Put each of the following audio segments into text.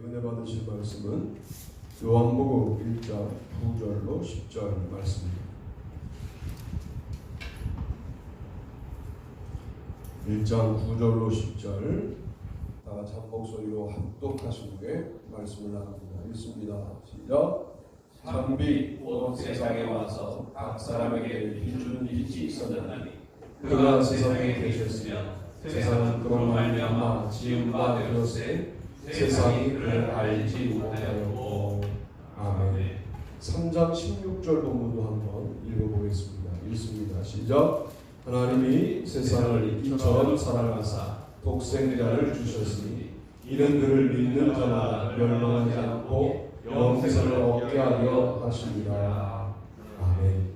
은혜 받으실 말씀은 요한복음 1장 9절로 10절 말씀입니다. 1장 9절로 10절 다 같이 한 목소리로 합독하신 후에 말씀을 나눕니다. 읽습니다. 시작. 참빛 곧 세상에 와서 각 사람에게 비추는 빛이 있었나니 그가 세상에 계셨으며 세상은 그로 말미암아 지은 바 되었으되 세상이 그를 알지 못하였고. 아멘. 3장 16절 본문도 한번 읽어보겠습니다. 읽습니다. 시작. 하나님이 세상을 이처럼 사랑하사 독생자를 주셨으니 이는 그를 믿는 자마다 멸망하지 않고 영생을 얻게 하려 하시니라. 아멘.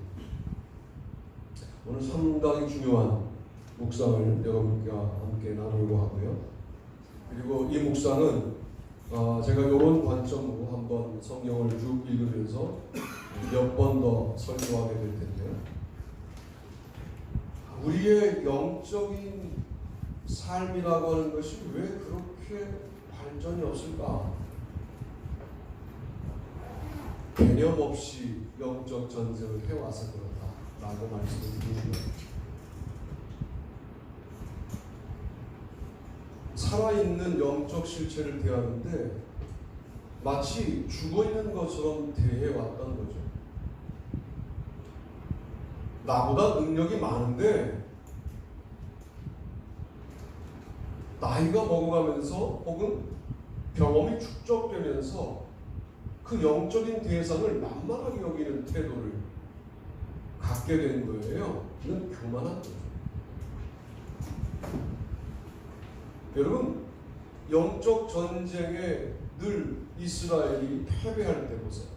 오늘 상당히 중요한 묵상을 여러분과 함께 나누려고 하고요. 그리고 이 묵상은 제가 이런 관점으로 한번 성경을 쭉 읽으면서 몇 번 더 설교하게 될 텐데요. 우리의 영적인 삶이라고 하는 것이 왜 그렇게 발전이 없을까? 개념 없이 영적 전쟁을 해와서 그렇다라고 말씀을 드립니다. 살아있는 영적 실체를 대하는데 마치 죽어있는 것처럼 대해왔던 거죠. 나보다 능력이 많은데 나이가 먹어가면서 혹은 경험이 축적되면서 그 영적인 대상을 만만하게 여기는 태도를 갖게 된 거예요. 이건 교만한 거죠. 여러분, 영적 전쟁에 늘 이스라엘이 패배할 때 보세요.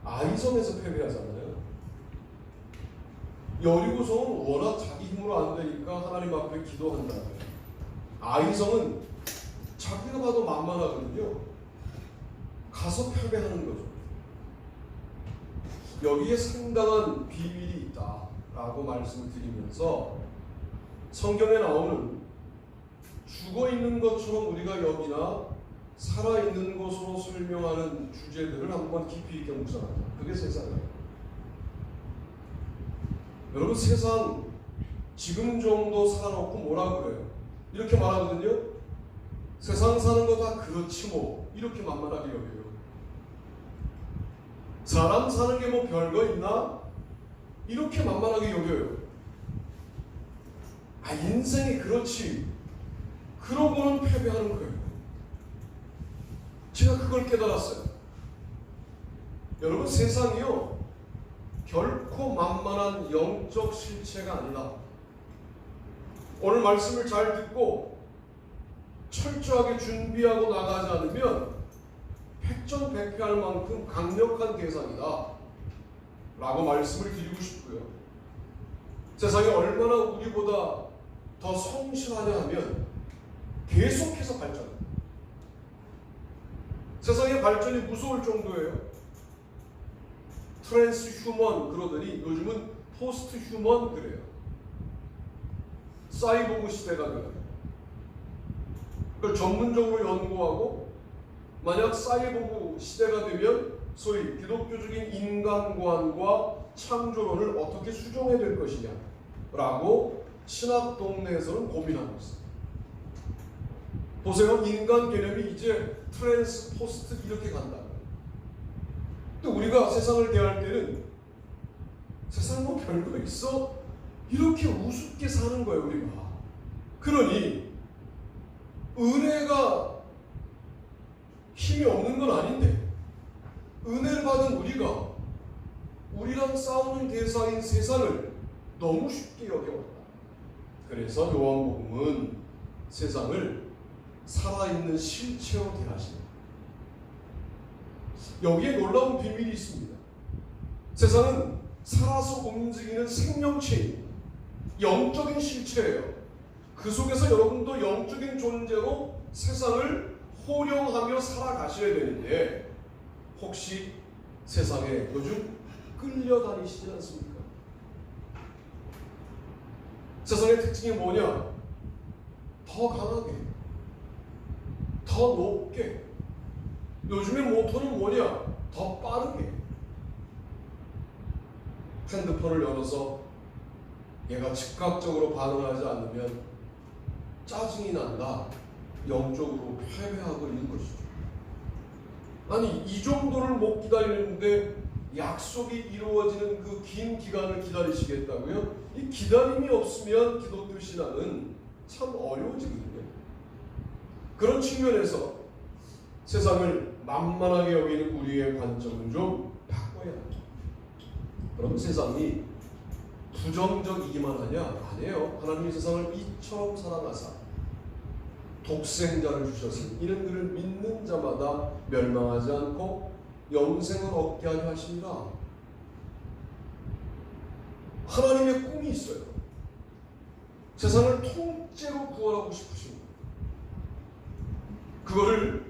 아이성에서 패배하잖아요. 여리고성은 워낙 자기 힘으로 안 되니까 하나님 앞에 기도한다고요. 아이성은 자기가 봐도 만만하거든요. 가서 패배하는 거죠. 여기에 상당한 비밀이 있다라고 말씀을 드리면서 성경에 나오는 죽어있는 것처럼 우리가 여기나 살아있는 것으로 설명하는 주제들을 한번 깊이 있게 묵상하자. 그게 세상이에요. 여러분, 세상 지금 정도 사놓고 뭐라 그래요? 이렇게 말하거든요. 세상 사는 거 다 그렇지 뭐, 이렇게 만만하게 여겨요. 사람 사는 게 뭐 별거 있나? 이렇게 만만하게 여겨요. 인생이 그렇지, 그러고는 패배하는 거예요. 제가 그걸 깨달았어요. 여러분, 세상이요 결코 만만한 영적 실체가 아니다. 오늘 말씀을 잘 듣고 철저하게 준비하고 나가지 않으면 백전백패할 만큼 강력한 대상이다 라고 말씀을 드리고 싶고요. 세상이 얼마나 우리보다 더 성실하냐 하면 계속해서 발전합니다. 세상의 발전이 무서울 정도예요. 트랜스 휴먼 그러더니 요즘은 포스트 휴먼 그래요. 사이보그 시대가 돼요. 그걸 전문적으로 연구하고 만약 사이보그 시대가 되면 소위 기독교적인 인간관과 창조론을 어떻게 수정해야 될 것이냐 라고 신학 동네에서는 고민하고 있습니다. 보세요. 인간 개념이 이제 트랜스 포스트 이렇게 간다. 또 우리가 세상을 대할 때는 세상 뭐 별거 있어? 이렇게 우습게 사는 거예요, 우리가. 그러니 은혜가 힘이 없는 건 아닌데 은혜를 받은 우리가 우리랑 싸우는 대상인 세상을 너무 쉽게 여겨왔다. 그래서 요한복음은 세상을 살아있는 실체로 대하십니다. 여기에 놀라운 비밀이 있습니다. 세상은 살아서 움직이는 생명체입니다. 영적인 실체예요. 그 속에서 여러분도 영적인 존재로 세상을 호령하며 살아가셔야 되는데 혹시 세상에 요즘 끌려다니시지 않습니까? 세상의 특징이 뭐냐? 더 강하게 더 높게. 요즘에 모토는 뭐냐? 더 빠르게. 핸드폰을 열어서 얘가 즉각적으로 반응하지 않으면 짜증이 난다. 영적으로 패배하고 있는 것이죠. 아니, 이 정도를 못 기다리는데 약속이 이루어지는 그 긴 기간을 기다리시겠다고요? 이 기다림이 없으면 기독교 신앙은 참 어려워지거든요. 그런 측면에서 세상을 만만하게 여기는 우리의 관점을 좀 바꿔야 합니다. 그럼 세상이 부정적이기만 하냐? 아니에요. 하나님이 세상을 이처럼 사랑하사 독생자를 주셨으니 이는 그를 믿는 자마다 멸망하지 않고 영생을 얻게 하려 하십니다. 하나님의 꿈이 있어요. 세상을 통째로 구원하고 싶으십니다. 그거를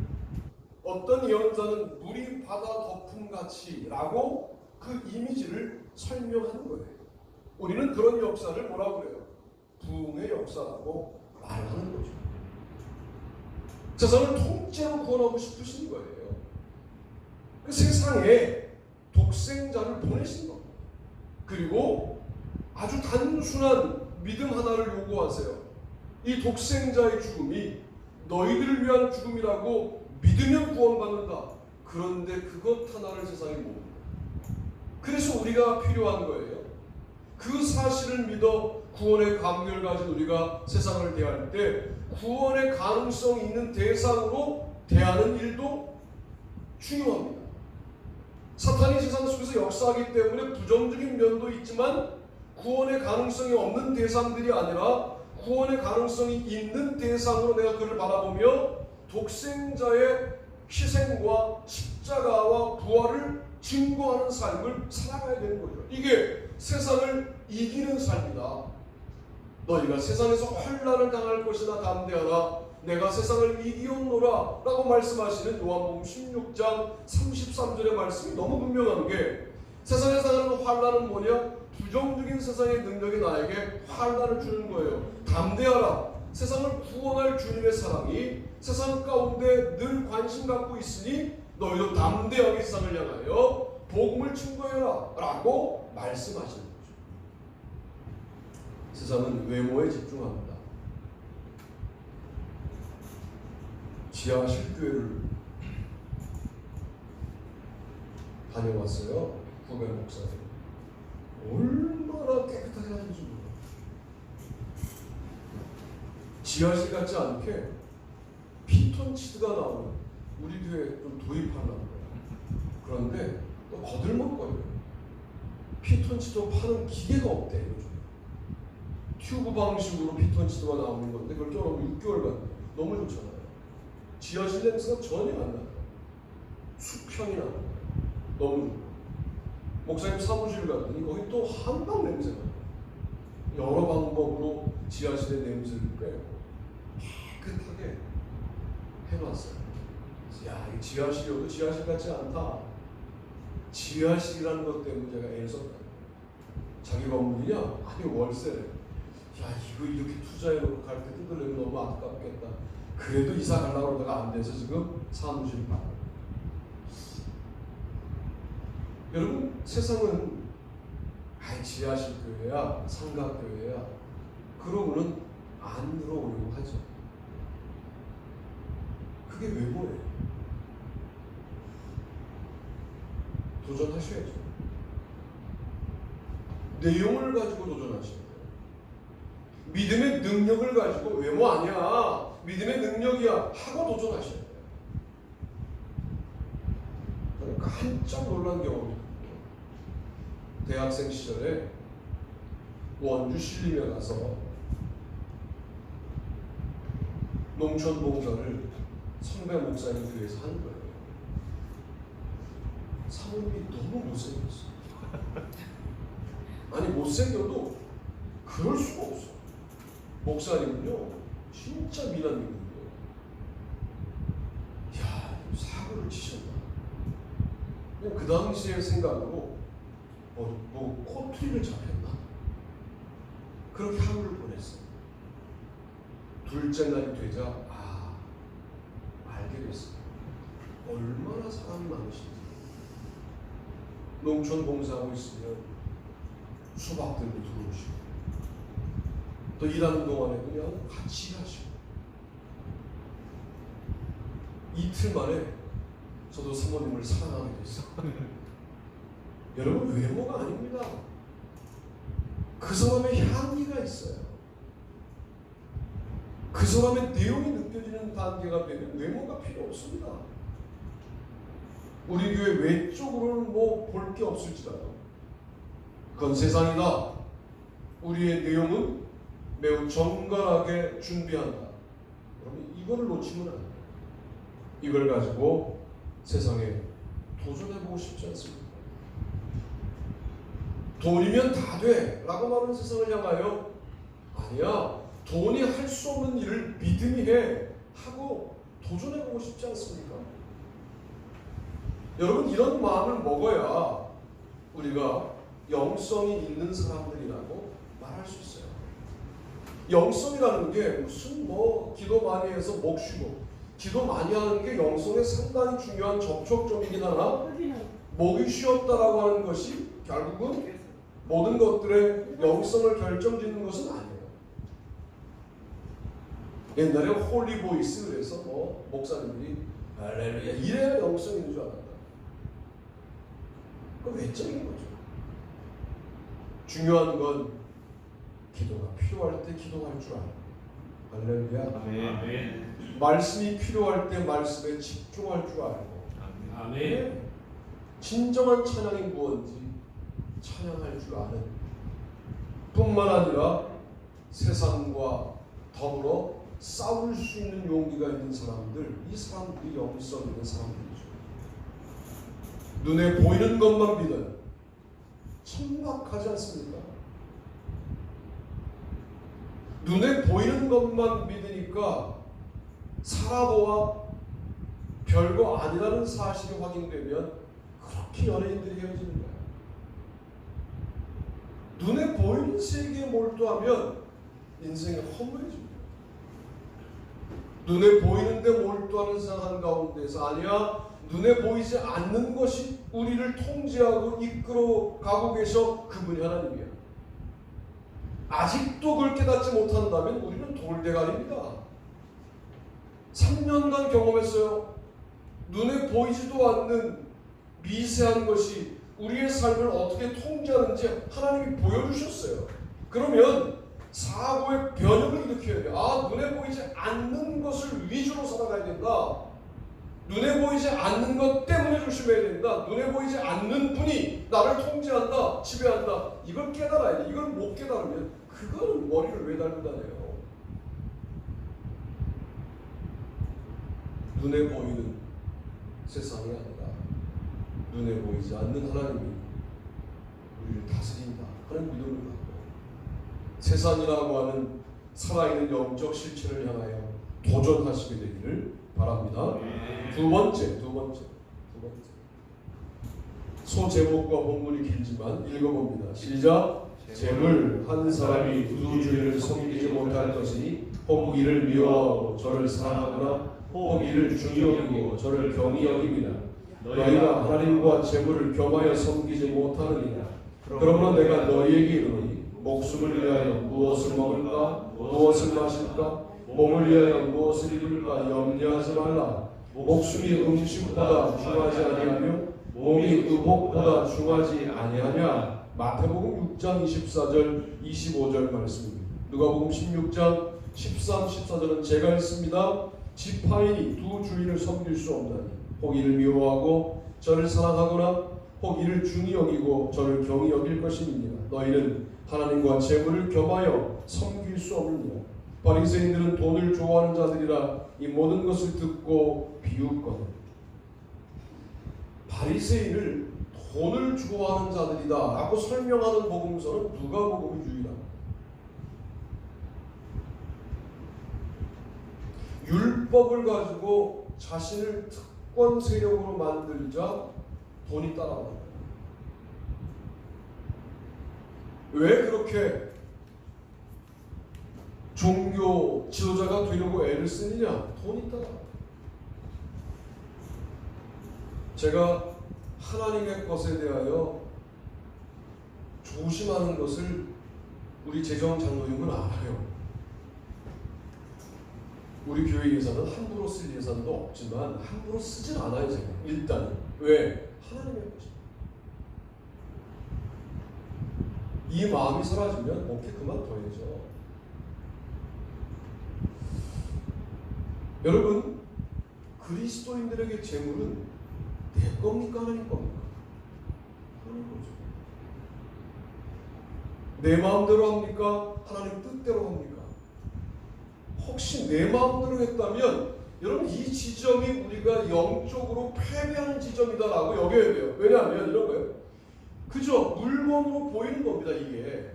어떤 예언자는 물이 바다 덮음같이 라고 그 이미지를 설명하는 거예요. 우리는 그런 역사를 뭐라고 그래요? 부흥의 역사라고 말을 하는 거죠. 세상을 통째로 구원하고 싶으신 거예요. 그 세상에 독생자를 보내신 겁니다. 그리고 아주 단순한 믿음 하나를 요구하세요. 이 독생자의 죽음이 너희들을 위한 죽음이라고 믿으면 구원받는다. 그런데 그것 하나를 세상이 모릅니다. 그래서 우리가 필요한 거예요. 그 사실을 믿어 구원의 감격을 가진 우리가 세상을 대할 때 구원의 가능성이 있는 대상으로 대하는 일도 중요합니다. 사탄이 세상 속에서 역사하기 때문에 부정적인 면도 있지만 구원의 가능성이 없는 대상들이 아니라 구원의 가능성이 있는 대상으로 내가 그를 바라보며 독생자의 희생과 십자가와 부활을 증거하는 삶을 살아가야 되는 거죠. 이게 세상을 이기는 삶이다. 너희가 세상에서 환난을 당할 것이나 담대하라. 내가 세상을 이기었노라 라고 말씀하시는 요한복음 16장 33절의 말씀이 너무 분명한 게 세상에서 당하는 환난은 뭐냐? 부정적인 세상의 능력이 나에게 환난을 주는 거예요. 담대하라. 세상을 구원할 주님의 사랑이 세상 가운데 늘 관심 갖고 있으니 너희도 담대하게 세상을 향하여 복음을 증거해라 라고 말씀하시는 거죠. 세상은 외모에 집중합니다. 지하 실교회를 다녀왔어요. 후배 목사님. 얼마나 깨끗하게 하는지 몰라요. 지하실 같지 않게 피톤치드가 나오는 우리 교회에 좀 도입하려는 거예요. 그런데 또 거들먹거려요. 피톤치드 파는 기계가 없대요. 요즘 튜브 방식으로 피톤치드가 나오는 건데 그걸 좀 6개월간 너무 좋잖아요. 지하실 냄새가 전혀 안 나요. 수평이 나요. 너무 좋고 목사님 사무실 갔더니 거기 또 한방 냄새가 나요. 여러 방법으로 지하실의 냄새를 빼고 깨끗하게 해놨어요. 야, 이 지하실이어도 지하실 같지 않다. 지하실이라는 것 때문에 제가 애를 썼다. 자기 건물이냐? 아니 월세래. 야, 이거 이렇게 투자해놓고 갈 때 뜯으려면 너무 아깝겠다. 그래도 이사 가려고 그러다가 안 돼서 지금 사무실 봐. 여러분, 세상은 지하실 교회야, 삼각 교회야. 그러고는 안 들어오려고 하죠. 그게 왜 뭐예요? 도전하셔야죠. 내용을 가지고 도전하셔야 돼요. 믿음의 능력을 가지고 외모 아니야, 믿음의 능력이야 하고 도전하셔야 돼요. 저는 깜짝 놀란 경험이 있거든요. 대학생 시절에 원주 신림에 가서 농촌 봉사를 선배 목사님 교회에서 하는 거예요. 사모님이 너무 못생겼어. 아니 못생겨도 그럴 수가 없어. 목사님은요 진짜 미남이거든요. 야, 사고를 치셨나. 그냥 그 당시의 생각으로 뭐 코트리를 잡혔나. 그렇게 하루를 보냈어. 둘째 날이 되자 알게 됐어요. 얼마나 사람이 많으신지. 농촌 봉사하고 있으면 수박 들고 들어오시고, 또 일하는 동안에 그냥 같이 하시고. 이틀 만에 저도 사모님을 사랑하게 됐어요. 여러분, 외모가 아닙니다. 그 사람의 향기가 있어요. 그 사람의 내용이 느껴지는 단계가 되면 외모가 필요 없습니다. 우리 교회 외적으로는 뭐 볼 게 없을지라도 그건 세상이다. 우리의 내용은 매우 정갈하게 준비한다. 그러면 이걸 놓치면 안 돼요. 이걸 가지고 세상에 도전해보고 싶지 않습니까? 돈이면 다 돼 라고 말하는 세상을 향하여 아니야, 돈이 할 수 없는 일을 믿음이 해 하고 도전해보고 싶지 않습니까? 여러분, 이런 마음을 먹어야 우리가 영성이 있는 사람들이라고 말할 수 있어요. 영성이라는 게 무슨 뭐 기도 많이 해서 목 쉬고, 기도 많이 하는 게 영성에 상당히 중요한 접촉점이긴 하나 목이 쉬었다라고 하는 것이 결국은 모든 것들의 영성을 결정짓는 것은 아니에요. 옛날에 홀리 보이스 그래서 뭐 목사님들이 할렐루야 이래야 영성이 있는 줄 알았다. 그건 외적인 거죠. 중요한 건 기도가 필요할 때 기도할 줄 알고, 할렐루야. 아멘. 말씀이 필요할 때 말씀에 집중할 줄 알고, 아멘. 진정한 찬양이 무엇인지 찬양할 줄 아는, 뿐만 아니라 세상과 더불어 싸울 수 있는 용기가 있는 사람들, 이 사람들이 영성 있는 사람들이죠. 눈에 보이는 것만 믿어요. 천박하지 않습니까? 눈에 보이는 것만 믿으니까 살아보아 별거 아니라는 사실이 확인되면 그렇게 연예인들이 헤어지는 거예요. 눈에 보이는 세계에 몰두하면 인생이 허무해집니다. 눈에 보이는데 몰두하는 생활 가운데서 아니야, 눈에 보이지 않는 것이 우리를 통제하고 이끌어 가고 계셔. 그분이 하나님이야. 아직도 그걸 깨닫지 못한다면 우리는 돌대가리입니다. 3년간 경험했어요. 눈에 보이지도 않는 미세한 것이 우리의 삶을 어떻게 통제하는지 하나님이 보여주셨어요. 그러면 사고의 변혁을 일으켜야 돼요. 아, 눈에 보이지 않는 것을 위주로 살아가야 된다. 눈에 보이지 않는 것 때문에 조심해야 된다. 눈에 보이지 않는 분이 나를 통제한다, 지배한다. 이걸 깨달아야 돼. 이걸 못 깨달으면 그거는 머리를 왜 달고 다녀요. 눈에 보이는 세상이 아니라 눈에 보이지 않는 하나님이 우리를 다스린다 하는 믿음을 갖고 세상이라고 하는 살아있는 영적 실체를 향하여 도전하시게 되기를 바랍니다. 두 번째. 소제목과 본문이 길지만 읽어봅니다. 시작. 재물 한 사람이 두 주인을 섬기지 못할 것이니 혹 이를 미워하고 저를 사랑하거나 혹 이를 중히 여기고 저를 경히 여깁니다. 너희가 하나님과 재물을 겸하여 섬기지 못하느니라. 그러므로 내가 너희에게 이르노니 목숨을 위하여 무엇을 먹을까, 무엇을 마실까, 몸을 위하여 무엇을 입을까 염려하지 말라. 목숨이 음식보다 중하지 아니하며 몸이 의복보다 중하지 아니하냐. 마태복음 6장 24절 25절 말씀입니다. 누가복음 16장 13, 14절은 제가 읽습니다. 지파인이 두 주인을 섬길 수 없나니 혹 이를 미워하고 저를 사랑하거나 혹 이를 중히 여기고 저를 경히 여길 것이니라. 너희는 하나님과 재물을 겸하여 섬길 수 없느니라. 바리새인들은 돈을 좋아하는 자들이라 이 모든 것을 듣고 비웃거든. 바리새인을 돈을 좋아하는 자들이다 라고 설명하는 복음서는 누가복음이 유일합니다. 율법을 가지고 자신을 특권 세력으로 만들자 돈이 따라옵니다. 왜 그렇게 종교 지도자가 되려고 애를 쓰느냐? 돈이 따라. 제가 하나님의 것에 대하여 조심하는 것을 우리 재정 장로님은 알아요. 우리 교회 예산은 함부로 쓸 예산도 없지만 함부로 쓰진 않아요. 제가 일단은. 왜? 하나님의 것이다. 이 마음이 사라지면 목회 그만둬야죠. 여러분, 그리스도인들에게 재물은 내 겁니까? 하나님 겁니까? 하나님 거죠. 내 마음대로 합니까? 하나님 뜻대로 합니까? 혹시 내 마음대로 했다면 여러분, 이 지점이 우리가 영적으로 패배하는 지점이다라고 여겨야 돼요. 왜냐하면 이런 거예요. 그저 물건으로 보이는 겁니다. 이게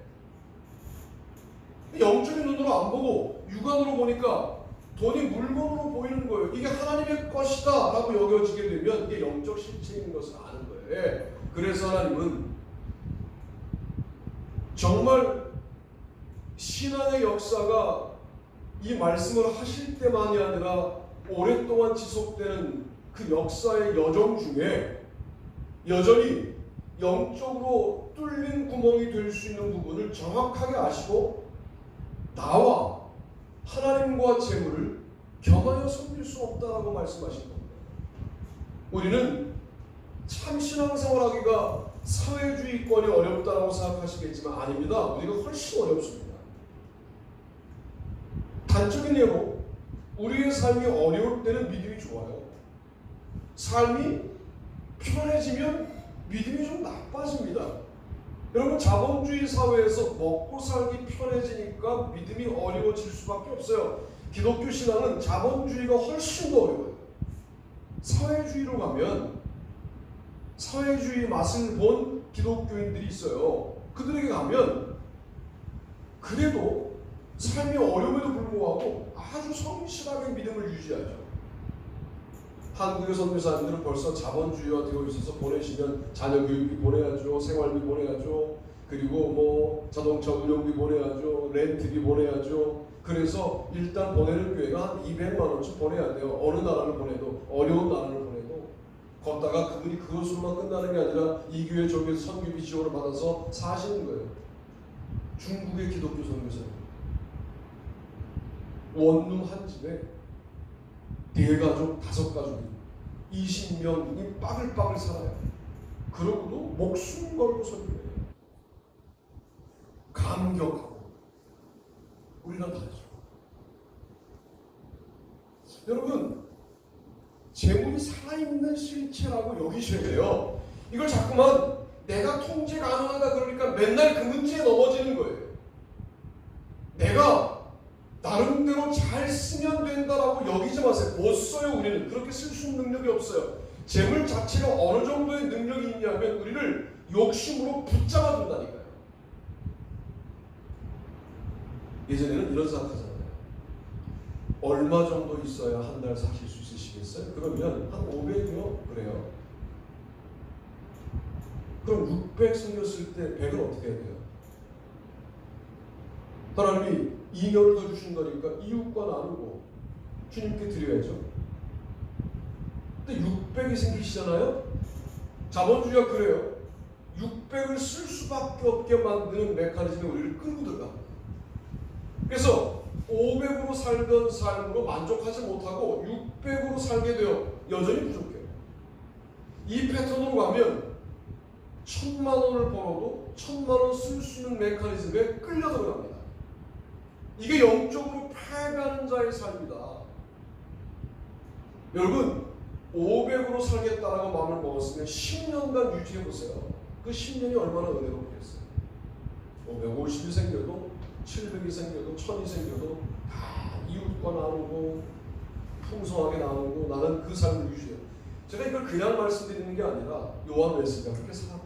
영적인 눈으로 안 보고 육안으로 보니까 돈이 물건으로 보이는 거예요. 이게 하나님의 것이다 라고 여겨지게 되면 이게 영적 실체인 것을 아는 거예요. 그래서 하나님은 정말 신앙의 역사가 이 말씀을 하실 때만이 아니라 오랫동안 지속되는 그 역사의 여정 중에 여전히 영적으로 뚫린 구멍이 될 수 있는 부분을 정확하게 아시고 나와 하나님과 재물을 겸하여 섬길 수 없다라고 말씀하신 겁니다. 우리는 참 신앙생활하기가 사회주의권이 어렵다라고 생각하시겠지만 아닙니다. 우리가 훨씬 어렵습니다. 단적인 예로 우리의 삶이 어려울 때는 믿음이 좋아요. 삶이 편해지면 믿음이 좀 나빠집니다. 여러분, 자본주의 사회에서 먹고 살기 편해지니까 믿음이 어려워질 수밖에 없어요. 기독교 신앙은 자본주의가 훨씬 더 어려워요. 사회주의로 가면 사회주의 맛을 본 기독교인들이 있어요. 그들에게 가면 그래도 삶이 어려움에도 불구하고 아주 성실하게 믿음을 유지하죠. 한국의 선교사님들은 벌써 자본주의화 되어 있어서 보내시면 자녀 교육비 보내야죠, 생활비 보내야죠, 그리고 뭐 자동차 운용비 보내야죠, 렌트비 보내야죠. 그래서 일단 보내는 교회가 한 200만 원쯤 보내야 돼요. 어느 나라를 보내도, 어려운 나라를 보내도. 걷다가 그분이 그것으로만 끝나는 게 아니라 이 교회 저기에서 선교비 지원을 받아서 사시는 거예요. 중국의 기독교 선교사님. 원룸 한 집에 4가족, 5가족이 20명이 빠글빠글 살아요. 그러고도 목숨 걸고 선교해요. 감격하고. 우리랑 다르죠. 여러분, 재물이 살아있는 실체라고 여기셔야 돼요. 이걸 자꾸만 내가 통제 가능하다 그러니까 맨날 그 문제에 넘어지는 거예요. 내가 나름대로 잘 쓰면 된다라고 여기지 마세요. 못 써요. 우리는 그렇게 쓸 수 있는 능력이 없어요. 재물 자체가 어느 정도의 능력이 있냐면 우리를 욕심으로 붙잡아 둔다니까요. 예전에는 이런 생각하잖아요. 얼마 정도 있어야 한 달 사실 수 있으시겠어요? 그러면 한 500이요? 그래요. 그럼 600 생겼을 때 100은 어떻게 해야 돼요? 하나님이 2년을 더 주신 거니까 이웃과 나누고 주님께 드려야죠. 근데 600이 생기시잖아요? 자본주의가 그래요. 600을 쓸 수밖에 없게 만드는 메커니즘에 우리를 끌고 들어갑니다. 그래서 500으로 살던 삶으로 만족하지 못하고 600으로 살게 되어 여전히 부족해요. 이 패턴으로 가면 1000만 원을 벌어도 1000만 원 쓸 수 있는 메커니즘에 끌려 들어갑니다. 이게 영적으로 패배하는 자의 삶이다. 여러분, 500으로 살겠다라고 마음을 먹었으면 10년간 유지해보세요. 그 10년이 얼마나 은혜롭겠어요. 550이 생겨도 700이 생겨도 1000이 생겨도 다 이웃과 나누고 풍성하게 나누고 나는 그 삶을 유지해요. 제가 이걸 그냥 말씀드리는 게 아니라 요한 웨슬리가 그렇게 살았다.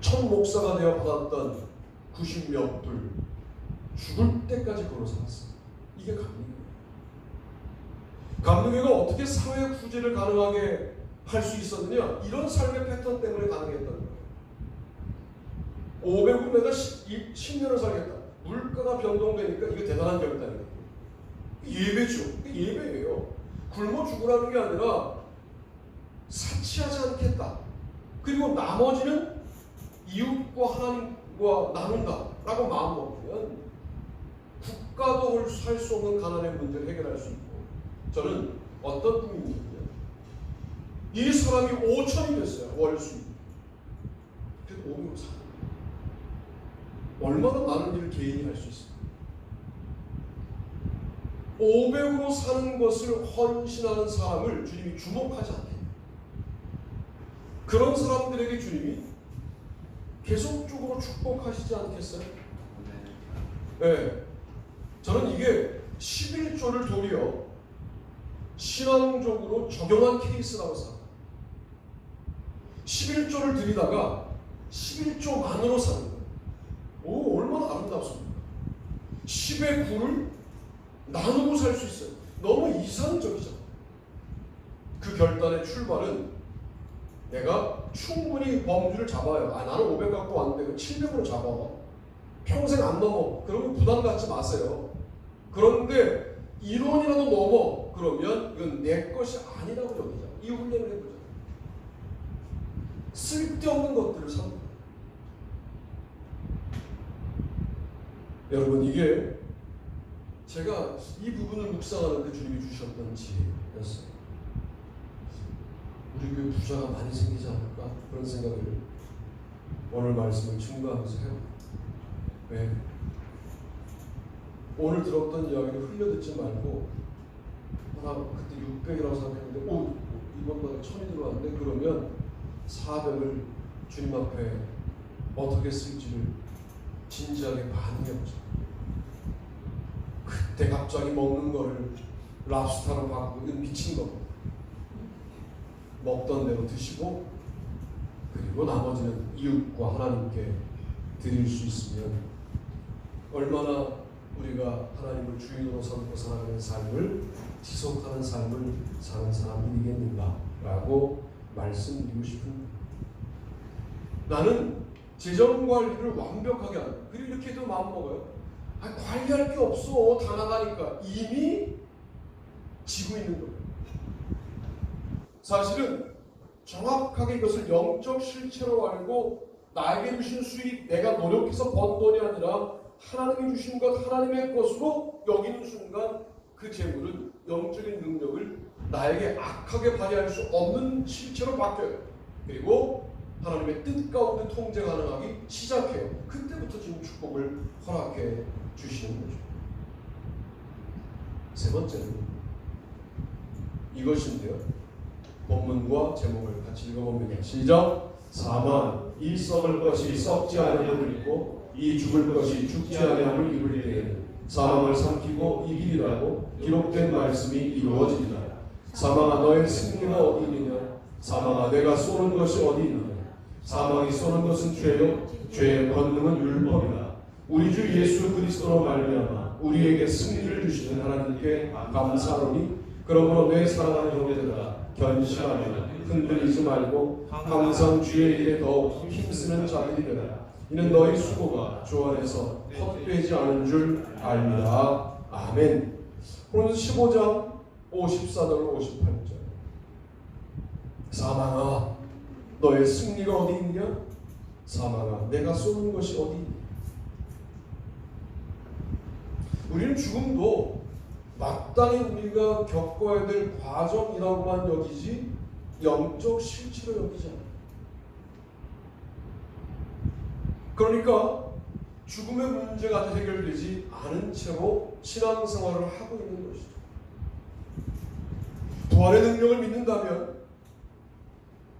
첫 목사가 되어 받았던 90몇 불 죽을 때까지 걸어 살았어요. 이게 감리교회예요. 감리교회가 어떻게 사회 구제를 가능하게 할 수 있었느냐? 이런 삶의 패턴 때문에 가능했다는 거예요. 500은 내가 10년을 살겠다. 물가가 변동되니까 이게 대단한 결단이에요. 예배죠. 예배예요. 굶어 죽으라는 게 아니라 사치하지 않겠다. 그리고 나머지는 이웃과 하나님과 나눈다라고 마음먹으면 국가도 할 수 없는 가난의 문제를 해결할 수 있고, 저는 어떤 꿈이냐면 이 사람이 5천이 됐어요. 월 수입. 그래도 500으로 사. 얼마나 많은 일을 개인이 할 수 있을까? 500으로 사는 것을 헌신하는 사람을 주님이 주목하지 않겠다. 그런 사람들에게 주님이 계속적으로 축복하시지 않겠어요? 네. 저는 이게 11조를 도리어 신앙적으로 적용한 케이스라고 생각합니다. 11조를 드리다가 11조만으로 사는 거예요. 오, 얼마나 아름답습니까? 10의 9를 나누고 살 수 있어요. 너무 이상적이죠. 그 결단의 출발은 내가 충분히 범주를 잡아요. 나는 500 갖고 왔는데 700으로 잡아. 평생 안 넘어. 그러면 부담 갖지 마세요. 그런데 1원이라도 넘어. 그러면 이건 내 것이 아니라고 여기자. 이 훈련을 해보자. 쓸데없는 것들을 삽니다. 여러분, 이게 제가 이 부분을 묵상하는데 주님이 주셨던 지혜였어요. 우리 교회 부자가 많이 생기지 않을까? 그런 생각을 오늘 말씀을 증거하면서 해요. 왜? 오늘 들었던 이야기를 흘려듣지 말고, 나 그때 600이라고 생각했는데 이번 달에 1000이 들어왔는데, 그러면 400을 주님 앞에 어떻게 쓸지를 진지하게 반응해보자. 그때 갑자기 먹는 거를 랍스타로 바꾸고, 이건 미친 거. 먹던 대로 드시고, 그리고 나머지는 이웃과 하나님께 드릴 수 있으면 얼마나 우리가 하나님을 주인으로 삼고 살아가는 삶을 지속하는 삶을 사는 사람이겠는가 라고 말씀드리고 싶은. 나는 재정관리를 완벽하게 한다. 그리고 이렇게 해도 마음먹어요. 관리할 게 없어. 다 나가니까. 이미 지고 있는 거예요. 사실은 정확하게 이것을 영적 실체로 알고 나에게 주신 수익, 내가 노력해서 번 돈이 아니라 하나님이 주신 것, 하나님의 것으로 여기는 순간 그 재물은 영적인 능력을 나에게 악하게 발휘할 수 없는 실체로 바뀌어요. 그리고 하나님의 뜻 가운데 통제 가능하기 시작해요. 그때부터 지금 축복을 허락해 주시는 거죠. 세 번째는 이것인데요. 본문과 제목을 같이 읽어봅니다. 시작. 사만 이 썩을 것이 썩지 아니함을 입고 이 죽을 것이 죽지 아니함을 입을 때에는 사망을 삼키고 이기리라고 기록된 말씀이 이루어지리라. 사망아 너의 승리가 어디 있느냐? 사망아 내가 쏘는 것이 어디 있느냐? 사망이 쏘는 것은 죄요 죄의 권능은 율법이라. 우리 주 예수 그리스도로 말미암아 우리에게 승리를 주시는 하나님께 감사하노니 그러므로 내 사랑하는 형제들아 견실하며 흔들리지 말고 항상 주의 일에 더욱 힘쓰는 자들이 되라. 이는 너희 수고가 주 안에서 헛되지 않은 줄 압니다. 아멘. 오늘 15장 54절 58절. 사망아 너의 승리가 어디 있느냐? 사망아 내가 쏘는 것이 어디 있느냐? 우리는 죽음도 마땅히 우리가 겪어야 될 과정이라고만 여기지 영적 실체로 여기지 않아요. 그러니까 죽음의 문제가 아직 해결되지 않은 채로 신앙생활을 하고 있는 것이죠. 부활의 능력을 믿는다면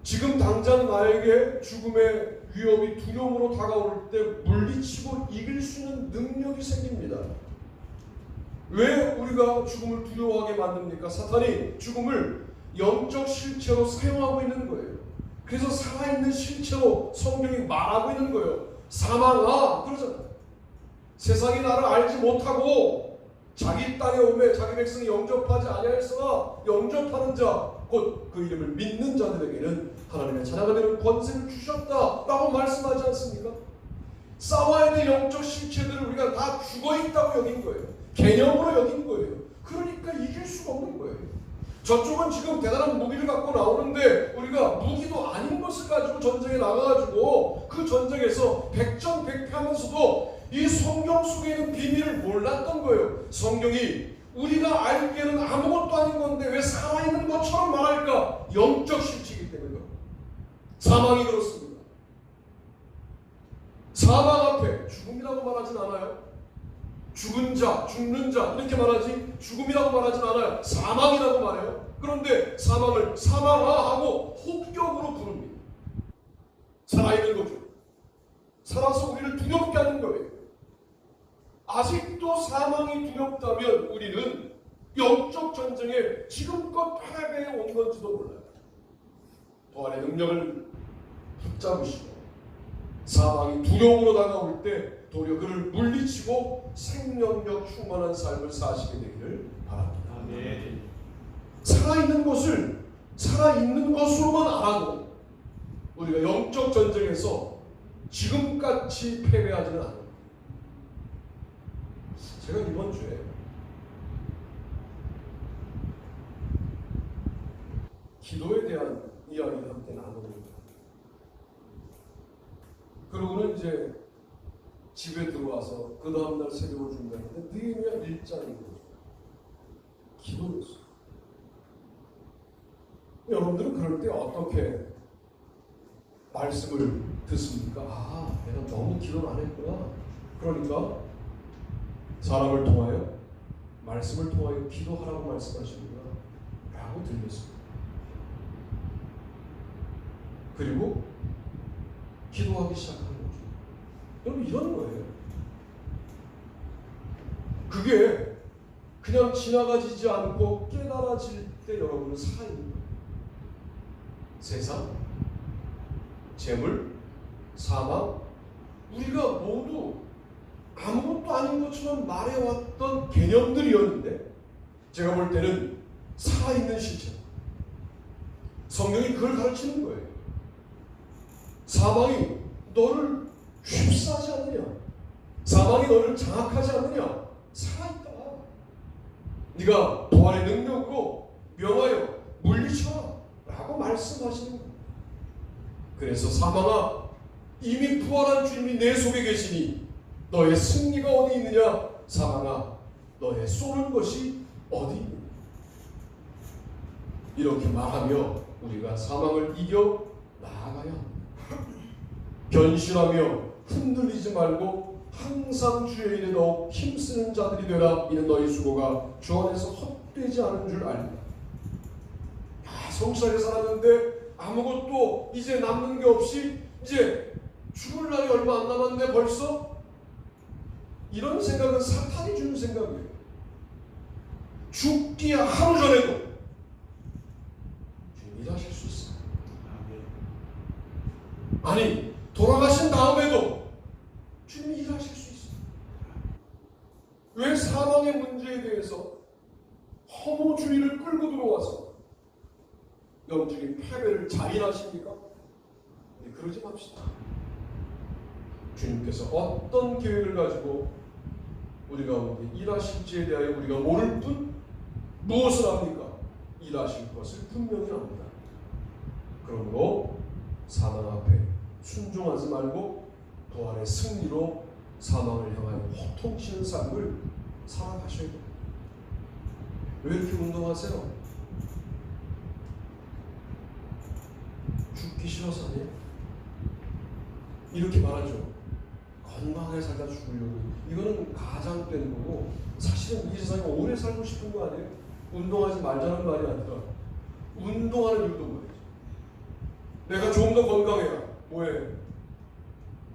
지금 당장 나에게 죽음의 위협이 두려움으로 다가올 때 물리치고 이길 수 있는 능력이 생깁니다. 왜 우리가 죽음을 두려워하게 만듭니까? 사탄이 죽음을 영적 실체로 사용하고 있는 거예요. 그래서 살아있는 실체로 성경이 말하고 있는 거예요. 사망아 그러잖아요. 세상이 나를 알지 못하고 자기 땅에 오매 자기 백성이 영접하지 아니하였으나 영접하는 자 곧 그 이름을 믿는 자들에게는 하나님의 자녀가 되는 권세를 주셨다라고 말씀하지 않습니까? 싸워야 될 영적 실체들을 우리가 다 죽어있다고 여긴 거예요. 개념으로 여긴 거예요. 그러니까 이길 수가 없는 거예요. 저쪽은 지금 대단한 무기를 갖고 나오는데 우리가 무기도 아닌 것을 가지고 전쟁에 나가가지고 그 전쟁에서 백전백패하면서도 이 성경 속에 있는 비밀을 몰랐던 거예요. 성경이 우리가 알기에는 아무것도 아닌 건데 왜 살아있는 것처럼 말할까? 영적 실체이기 때문이에요. 사망이 그렇습니다. 사망 앞에 죽음이라고 말하진 않아요. 죽은 자, 죽는 자 이렇게 말하지 죽음이라고 말하진 않아요. 사망이라고 말해요. 그런데 사망을 사망하고 호격으로 부릅니다. 살아있는 거죠. 살아서 우리를 두렵게 하는 거예요. 아직도 사망이 두렵다면 우리는 영적 전쟁에 지금껏 패배해 온 건지도 몰라요. 부활의 능력을 붙잡으시고 사망이 두려움으로 다가올 때 도리어 그를 물리치고 생명력 충만한 삶을 사시게 되기를 바랍니다. 네. 살아있는 것을 살아있는 것으로만 알아도 우리가 영적 전쟁에서 지금같이 패배하지는 않아요. 제가 이번 주에 기도에 대한 이야기를 함께 나누고있다. 그러고는 이제 집에 들어와서 그 다음날 새벽을 준비하는데 느헤미야 1장인 거죠. 기도였어요. 여러분들은 그럴 때 어떻게 말씀을 듣습니까? 아, 내가 너무 기도를 안 했구나. 그러니까 사람을 통하여 말씀을 통하여 기도하라고 말씀하시는구나 라고 들렸습니다. 그리고 기도하기 시작하는 거죠. 여러분 이런 거예요. 그게 그냥 지나가지지 않고 깨달아질 때 여러분은 살아있는 거예요. 세상, 재물, 사망, 우리가 모두 아무것도 아닌 것처럼 말해왔던 개념들이었는데 제가 볼 때는 살아있는 실체. 성경이 그걸 가르치는 거예요. 사망이 너를 휩싸지 않느냐? 사망이 너를 장악하지 않느냐? 살아있다. 네가 부활의 능력으로 명하여 물리쳐라 라고 말씀하시는 거예요. 그래서 사망아, 이미 부활한 주님이 내 속에 계시니 너의 승리가 어디 있느냐? 사망아, 너의 쏘는 것이 어디 있느냐? 이렇게 말하며 우리가 사망을 이겨 나아가야 합니다. 견실하며 흔들리지 말고 항상 주의 일에 더욱 힘쓰는 자들이 되라. 이는 너희 수고가 주 안에서 헛되지 않은 줄 알리라. 성실하게 살았는데 아무것도 이제 남는 게 없이 이제 죽을 날이 얼마 안 남았네 벌써? 이런 생각은 사탄이 주는 생각이에요. 죽기 하루 전에도 주님 일하실 수 있어요. 아니 돌아가신 다음에도 주님이 일하실 수 있어요. 왜 사망의 문제에 대해서 허무주의를 끌고 들어와서 영적인 패배를 자인하십니까? 그러지 맙시다. 주님께서 어떤 계획을 가지고 우리 가운데 일하실지에 대하여 우리가 모를 뿐 무엇을 합니까? 일하실 것을 분명히 합니다. 그러므로 사망 앞에 순종하지 말고 부활의 승리로 사망을 향하여 호통치는 삶을 살아가셔야 됩니다. 왜 이렇게 운동하세요? 죽기 싫어서 아니에요? 이렇게 말하죠. 건강하게 살다 죽으려고. 이거는 가장된 거고 사실은 이 세상에 오래 살고 싶은 거 아니에요? 운동하지 말자는 말이 아니라 운동하는 이유도 뭐예요? 내가 좀 더 건강해야 뭐해?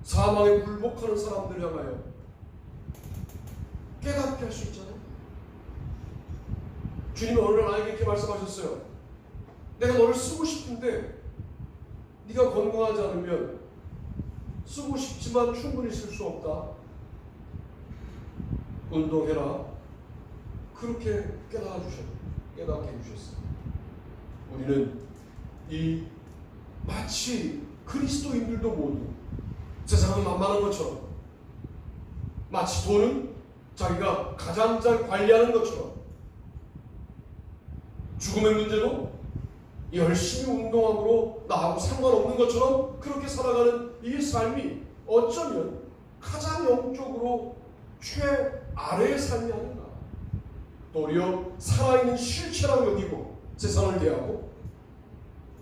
사망에 굴복하는 사람들 향하여 깨닫게 할 수 있잖아요. 주님이 어느 날 나에게 이렇게 말씀하셨어요. 내가 너를 쓰고 싶은데 네가 건강하지 않으면 쓰고 싶지만 충분히 쓸 수 없다. 운동해라. 그렇게 깨닫게 해주셨어요. 우리는 이 마치 그리스도인들도 모두 세상은 만만한 것처럼 마치 돈은 자기가 가장 잘 관리하는 것처럼 죽음의 문제도 열심히 운동함으로 나하고 상관없는 것처럼 그렇게 살아가는 이 삶이 어쩌면 가장 영적으로 최아래의 삶이 아닌가. 도리어 살아있는 실체라고 여기고 세상을 대하고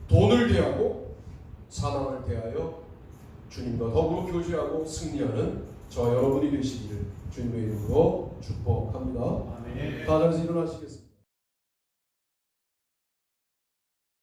돈을 대하고 사망을 대하여 주님과 더불어 교제하고 승리하는 저 여러분이 되시기를 주님의 이름으로 축복합니다. 아멘. 다 자리에서 일어나시겠습니다.